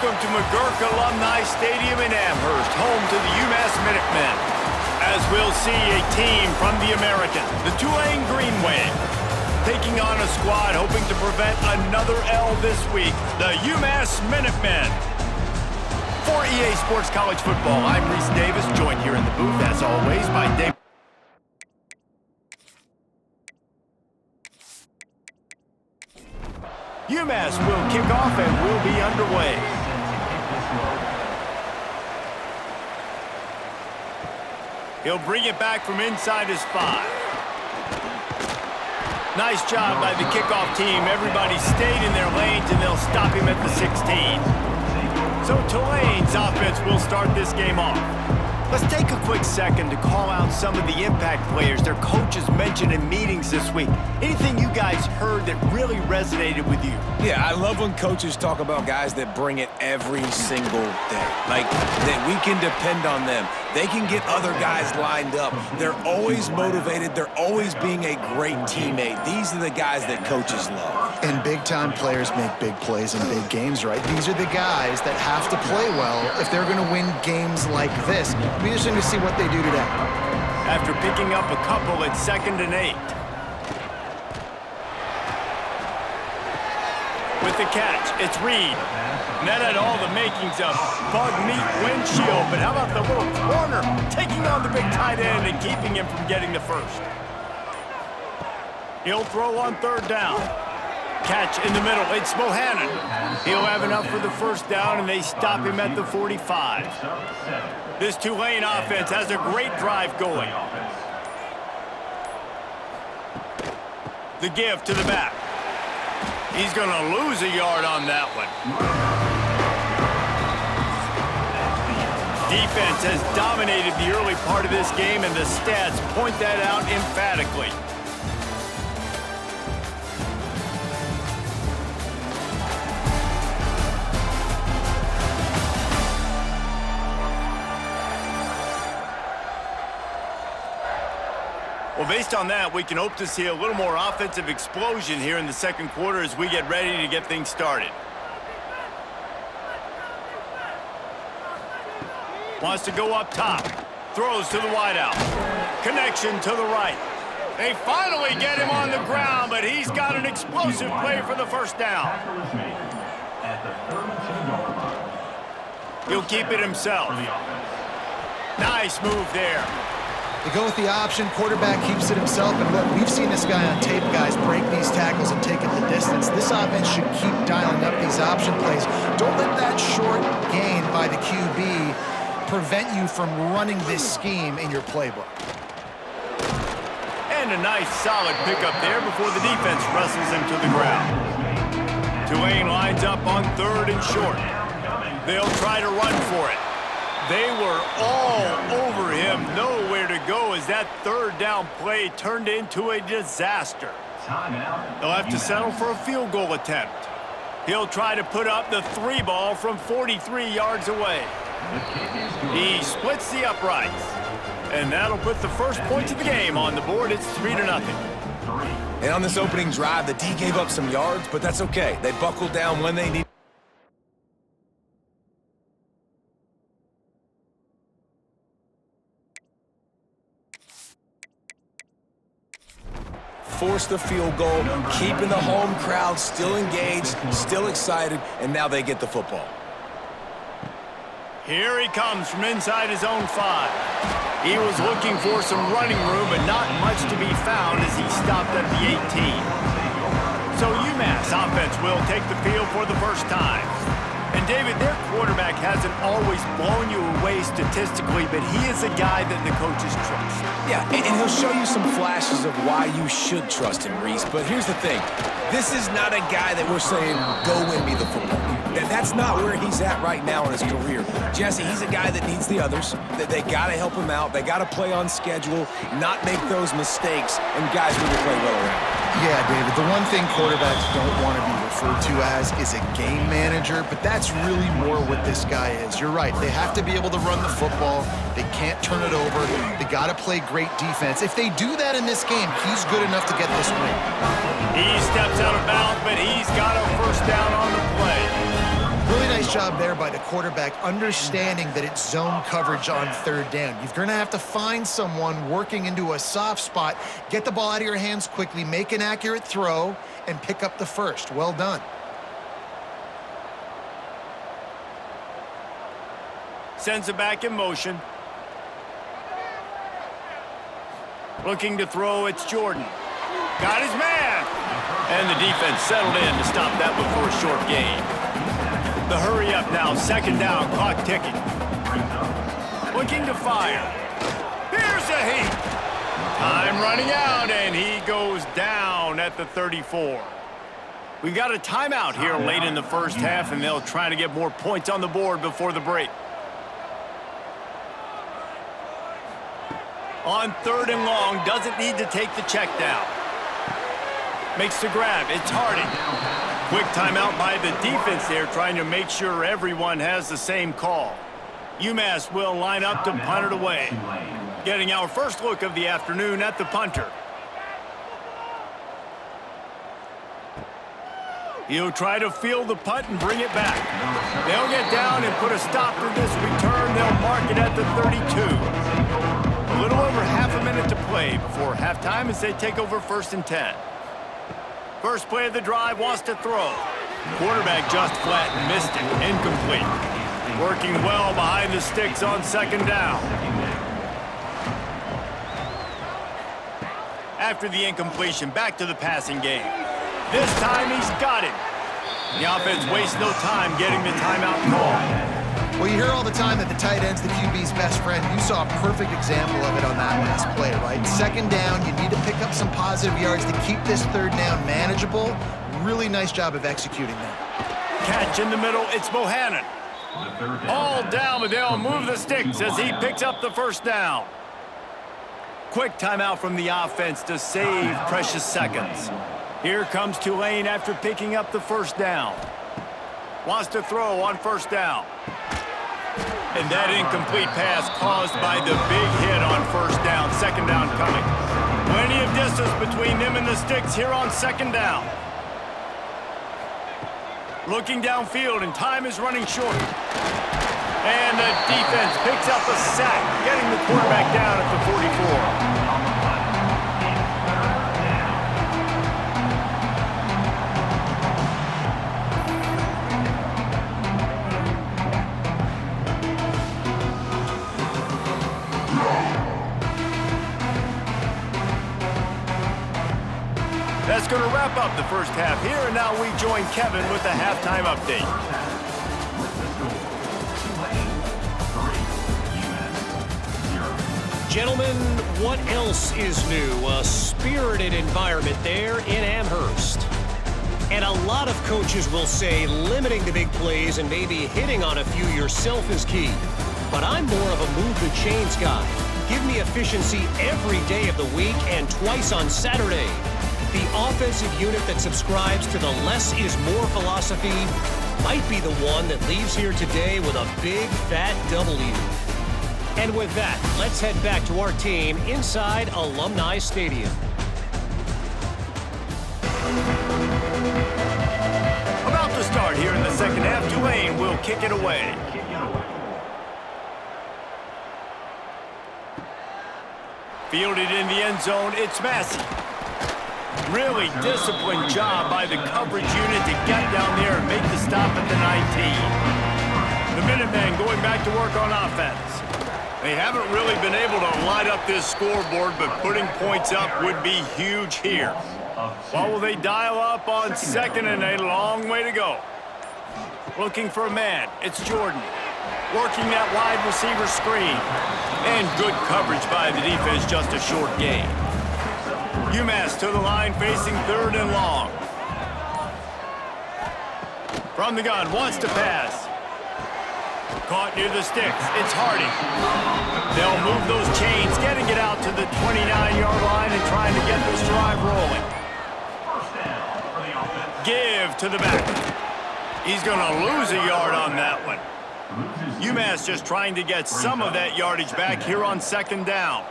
Welcome to McGurk Alumni Stadium in Amherst, home to the UMASS Minutemen. As we'll see a team from the American, the Tulane Green Wave, taking on a squad hoping to prevent another L this week, the UMASS Minutemen. For EA Sports College Football, I'm Reese Davis, joined here in the booth, as always, by Dave. UMass will kick off and will be underway. He'll bring it back from inside his 5. Nice job by the kickoff team. Everybody stayed in their lanes, and they'll stop him at the 16. So Tulane's offense will start this game off. Let's take a quick second to call out some of the impact players their coaches mentioned in meetings this week. Anything you guys heard that really resonated with you? Yeah, I love when coaches talk about guys that bring it every single day. Like, that we can depend on them. They can get other guys lined up. They're always motivated. They're always being a great teammate. These are the guys that coaches love. And big-time players make big plays in big games, right? These are the guys that have to play well if they're going to win games like this. We're just going to see what they do today. After picking up a couple, it's 2nd and 8. With the catch, it's Reed. And that had all the makings of bug meat windshield, but how about the little corner taking on the big tight end and keeping him from getting the first? He'll throw on 3rd down. Catch in the middle, it's Bohannon. He'll have enough for the 1st down, and they stop him at the 45. This Tulane offense has a great drive going. The give to the back. He's going to lose a yard on that one. Defense has dominated the early part of this game, and the stats point that out emphatically. Well, based on that, we can hope to see a little more offensive explosion here in the 2nd quarter as we get ready to get things started. Wants to go up top. Throws to the wideout. Connection to the right. They finally get him on the ground, but he's got an explosive play for the 1st down. He'll keep it himself. Nice move there. They go with the option, quarterback keeps it himself, and look, we've seen this guy on tape, guys, break these tackles and take it the distance. This offense should keep dialing up these option plays. Don't let that short gain by the QB prevent you from running this scheme in your playbook. And a nice solid pickup there before the defense wrestles him to the ground. Tulane lines up on 3rd and short. They'll try to run for it. They were all over him, nowhere to go as that 3rd down play turned into a disaster. They'll have to settle for a field goal attempt. He'll try to put up the 3 ball from 43 yards away. He splits the uprights, and that'll put the first points of the game on the board. It's 3-0. And on this opening drive, the D gave up some yards, but that's okay. They buckled down when they needed. Force the field goal, keeping the home crowd still engaged, still excited, and now they get the football. Here he comes from inside his own 5. He was looking for some running room, but not much to be found as he stopped at the 18. So UMass offense will take the field for the 1st time. And David, their quarterback hasn't always blown you away statistically, but he is a guy that the coaches trust. Yeah, and he'll show you some flashes of why you should trust him, Reese. But here's the thing. This is not a guy that we're saying, go win me the football game. That's not where he's at right now in his career. Jesse, he's a guy that needs the others. They got to help him out. They got to play on schedule, not make those mistakes, and guys really play well around. Yeah, David, the one thing quarterbacks don't want to be referred to as is a game manager, but that's really more what this guy is. You're right. They have to be able to run the football. They can't turn it over. They got to play great defense. If they do that in this game, he's good enough to get this win. He steps out of bounds, but he's got a 1st down on the play. Really nice nice job there by the quarterback, understanding that it's zone coverage on third down. You're going to have to find someone working into a soft spot, get the ball out of your hands quickly, make an accurate throw, and pick up the first. Well done. Sends it back in motion. Looking to throw, it's Jordan. Got his man! And the defense settled in to stop that before a short gain. The hurry up now, second down, clock ticking. Looking to fire. Here's a heat. Time running out, and he goes down at the 34. We got a timeout here late in the first half, and they'll try to get more points on the board before the break. On third and long, doesn't need to take the check down. Makes the grab, it's Harding. Quick timeout by the defense there, trying to make sure everyone has the same call. UMass will line up to punt it away. Getting our first look of the afternoon at the punter. He'll try to field the punt and bring it back. They'll get down and put a stop to this return. They'll mark it at the 32. A little over half a minute to play before halftime as they take over 1st and 10. First play of the drive, wants to throw. Quarterback just flat and missed it. Incomplete. Working well behind the sticks on second down. After the incompletion, back to the passing game. This time he's got it. The offense wastes no time getting the timeout call. Well, you hear all the time that the tight end's the QB's best friend. You saw a perfect example of it on that last play, right? Second down, you need to pick up some positive yards to keep this third down manageable. Really nice job of executing that. Catch in the middle, it's Bohannon. All down, but they'll move the sticks as he picks up the first down. Quick timeout from the offense to save precious seconds. Here comes Tulane after picking up the first down. Wants to throw on first down. And that incomplete pass caused by the big hit on first down. Second down coming. Plenty of distance between them and the sticks here on second down. Looking downfield, and time is running short. And the defense picks up a sack, getting the quarterback down at the 44. That's going to wrap up the first half here, and now we join Kevin with the halftime update. Gentlemen, what else is new? A spirited environment there in Amherst. And a lot of coaches will say limiting the big plays and maybe hitting on a few yourself is key. But I'm more of a move the chains guy. Give me efficiency every day of the week and twice on Saturday. The offensive unit that subscribes to the less is more philosophy might be the one that leaves here today with a big fat W. And with that, let's head back to our team inside Alumni Stadium. About to start here in the second half, Tulane will kick it away. Fielded in the end zone, it's Massey. Really disciplined job by the coverage unit to get down there and make the stop at the 19. The Minutemen going back to work on offense. They haven't really been able to light up this scoreboard, but putting points up would be huge here. What will they dial up on second, and a long way to go? Looking for a man, it's Jordan. Working that wide receiver screen. And good coverage by the defense, just a short gain. UMass to the line, facing third and long. From the gun, wants to pass. Caught near the sticks, it's Harding. They'll move those chains, getting it out to the 29-yard line and trying to get this drive rolling. Give to the back. He's going to lose a yard on that one. UMass just trying to get some of that yardage back here on second down.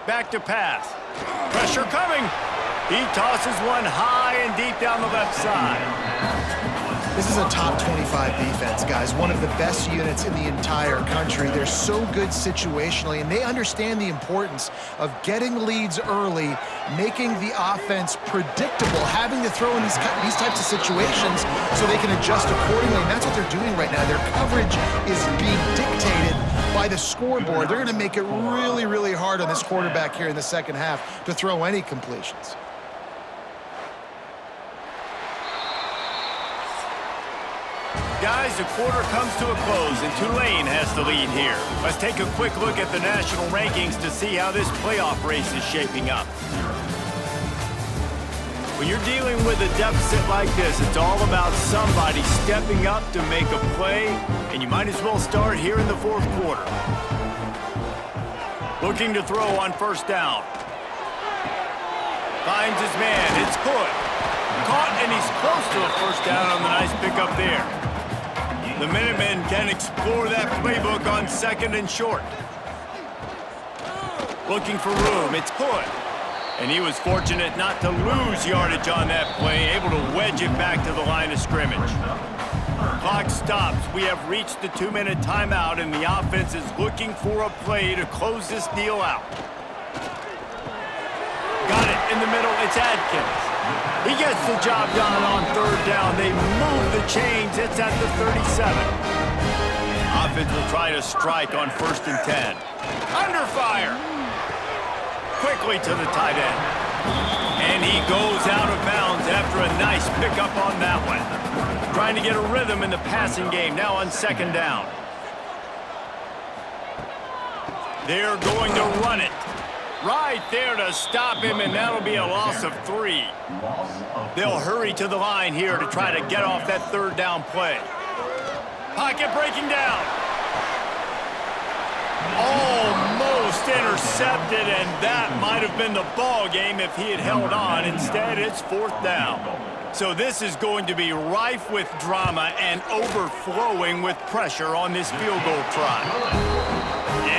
Back to pass. Pressure coming. He tosses one high and deep down the left side. This is a top 25 defense, guys. One of the best units in the entire country. They're so good situationally, and they understand the importance of getting leads early, making the offense predictable, having to throw in these types of situations so they can adjust accordingly. And that's what they're doing right now. Their coverage is being dictated by the scoreboard. They're going to make it really, really hard on this quarterback here in the second half to throw any completions. Guys, the quarter comes to a close, and Tulane has the lead here. Let's take a quick look at the national rankings to see how this playoff race is shaping up. When you're dealing with a deficit like this, it's all about somebody stepping up to make a play, and you might as well start here in the fourth quarter. Looking to throw on first down. Finds his man. It's Hood. Caught, and he's close to a first down on the nice pickup there. The Minutemen can explore that playbook on second and short. Looking for room. It's Hood. And he was fortunate not to lose yardage on that play, able to wedge it back to the line of scrimmage. Clock stops. We have reached the 2-minute timeout, and the offense is looking for a play to close this deal out. Got it in the middle. It's Adkins. He gets the job done on third down. They move the chains. It's at the 37. Offense will try to strike on 1st and 10. Under fire. Quickly to the tight end. And he goes out of bounds after a nice pickup on that one. Trying to get a rhythm in the passing game now on 2nd down. They're going to run it. Right there to stop him, and that'll be a loss of 3. They'll hurry to the line here to try to get off that 3rd down play. Pocket breaking down. Almost intercepted, and that might have been the ball game if he had held on. Instead, it's 4th down. So this is going to be rife with drama and overflowing with pressure on this field goal try.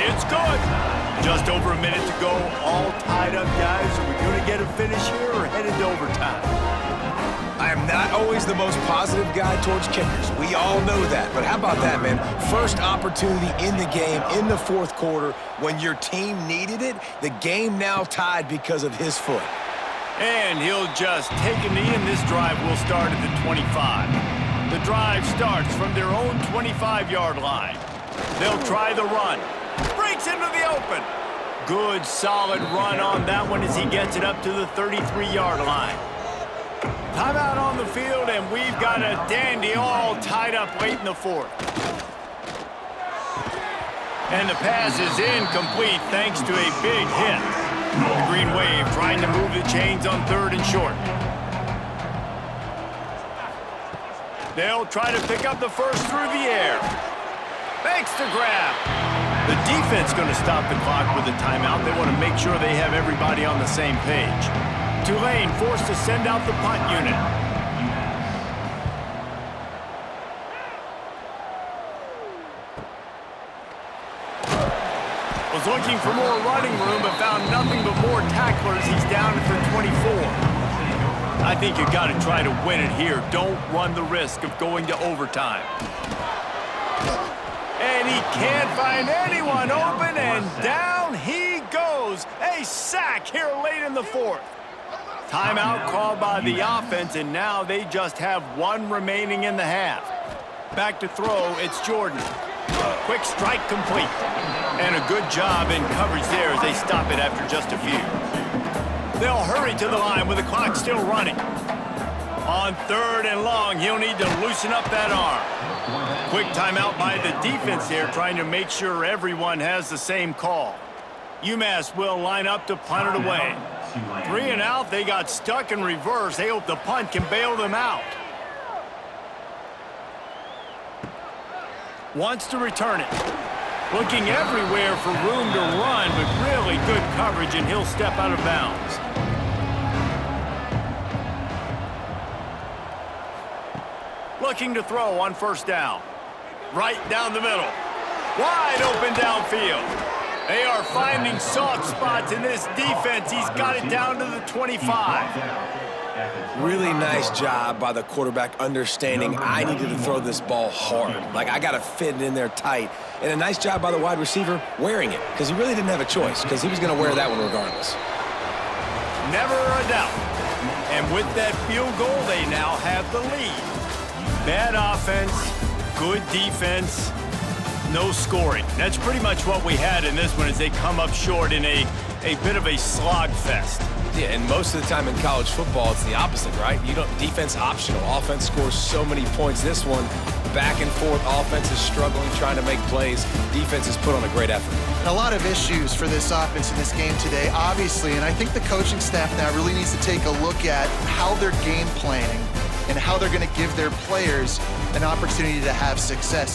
It's good. Just over a minute to go, all tied up, guys. Are we going to get a finish here or headed to overtime? I am not always the most positive guy towards kickers. We all know that. But how about that, man? First opportunity in the game, in the fourth quarter, when your team needed it, the game now tied because of his foot. And he'll just take a knee, and this drive will start at the 25. The drive starts from their own 25-yard line. They'll try the run. Breaks into the open. Good, solid run on that one as he gets it up to the 33-yard line. Timeout on the field, and we've got a dandy all tied up late in the fourth. And the pass is incomplete thanks to a big hit. The Green Wave trying to move the chains on 3rd and short. They'll try to pick up the first through the air. Makes the grab. The defense going to stop the clock with a timeout. They want to make sure they have everybody on the same page. Tulane forced to send out the punt unit. Was looking for more running room, but found nothing but more tacklers. He's down at the 24. I think you got to try to win it here. Don't run the risk of going to overtime. And he can't find anyone open, and down he goes. A sack here late in the fourth. Timeout called by the offense, and now they just have 1 remaining in the half. Back to throw, it's Jordan. Quick strike complete. And a good job in coverage there as they stop it after just a few. They'll hurry to the line with the clock still running. On 3rd and long, he'll need to loosen up that arm. Quick timeout by the defense here, trying to make sure everyone has the same call. UMass will line up to punt it away. 3 and out, they got stuck in reverse. They hope the punt can bail them out. Wants to return it. Looking everywhere for room to run, but really good coverage, and he'll step out of bounds. Looking to throw on 1st down. Right down the middle. Wide open downfield. They are finding soft spots in this defense. He's got it down to the 25. Really nice job by the quarterback understanding I needed to throw this ball hard. Like, I got to fit it in there tight. And a nice job by the wide receiver wearing it, because he really didn't have a choice, because he was going to wear that one regardless. Never a doubt. And with that field goal, they now have the lead. Bad offense, good defense, no scoring. That's pretty much what we had in this one as they come up short in a bit of a slog fest. Yeah, and most of the time in college football, it's the opposite, right? You don't defense optional. Offense scores so many points. This one, back and forth. Offense is struggling, trying to make plays. Defense has put on a great effort. And a lot of issues for this offense in this game today, obviously, and I think the coaching staff now really needs to take a look at how they're game planning and how they're going to give their players an opportunity to have success.